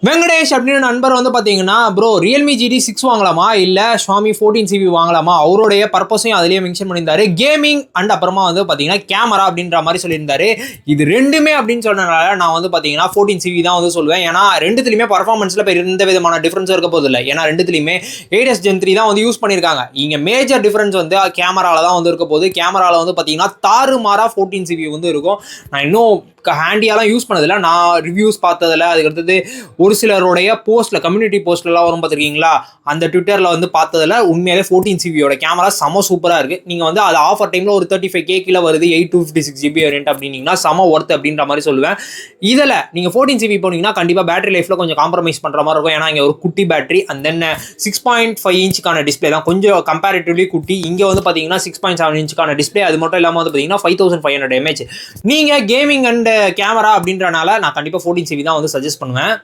வெங்கடேஷ் அப்படின்னு நண்பர் வந்து பார்த்தீங்கன்னா ப்ரோ ரியல்மி GT6 வாங்கலாமா இல்லை ஷாமி 14CV வாங்கலாமா அவருடைய பர்பஸையும் அதிலேயே மென்ஷன் பண்ணியிருந்தாரு. கேமிங் அண்ட் அப்புறமா வந்து பார்த்தீங்கன்னா கேமரா அப்படின்ற மாதிரி சொல்லியிருந்தாரு. இது ரெண்டுமே அப்படின்னு சொன்னனால நான் வந்து பார்த்தீங்கன்னா 14CV தான் வந்து சொல்லுவேன். ஏன்னா ரெண்டுத்துலையுமே பர்ஃபார்மன்ஸில் இப்போ எந்த விதமான டிஃப்ரென்ஸும் இருக்க போது இல்லை. ஏன்னா ரெண்டுத்துலையுமே 8S Gen 3 தான் வந்து யூஸ் பண்ணியிருக்காங்க. இங்கே மேஜர் டிஃப்ரென்ஸ் வந்து கேமராவில் தான் வந்து இருக்க போது. கேமராவில் வந்து பார்த்தீங்கன்னா தாறுமாறாக 14CV வந்து இருக்கும். நான் இன்னும் ஹேண்டியாலாம் யூஸ் பண்ணதில்லை. நான் ரிவ்யூஸ் பார்த்ததில்ல. அதுக்கடுத்தது ஒரு சிலருடைய போஸ்ட்டில் கம்யூனிட்டி போஸ்ட்லாம் வரும் பார்த்துருக்கீங்களா, அந்த ட்விட்டரில் வந்து பார்த்ததில் உண்மையிலே 14CVயோட கேமரா செம சூப்பராக இருக்குது. நீங்கள் வந்து அது ஆஃபர் டைமில் ஒரு 35K கீழே வருது 8256GB வேரியன்ட் அப்படின்னீங்கன்னா செம ஒர்த் அப்படின்ற மாதிரி சொல்லுவேன். இதில் நீங்கள் 14CV போனீங்கன்னா கண்டிப்பாக பேட்டரி லைஃப்பில் கொஞ்சம் காம்ப்ரமைஸ் பண்ணுற மாதிரி இருக்கும். ஏன்னா இங்கே ஒரு குட்டி பேட்டரி அண்ட் தென் 6.5 இன்ச்சுக்கான டிஸ்பிளே தான், கொஞ்சம் கம்பேரிட்டிவ்லி குட்டி. இங்கே வந்து பார்த்தீங்கன்னா 6.7 இன்ச்சுக்கான டிஸ்பிளே. அது மட்டும் இல்லாமல் வந்து பார்த்தீங்கன்னா 5500 mAh. நீங்கள் கேமிங் அண்ட் கேமரா அப்படின்றனால நான் கண்டிப்பாக 14CV தான் வந்து சஜஸ்ட் பண்ணுவேன்.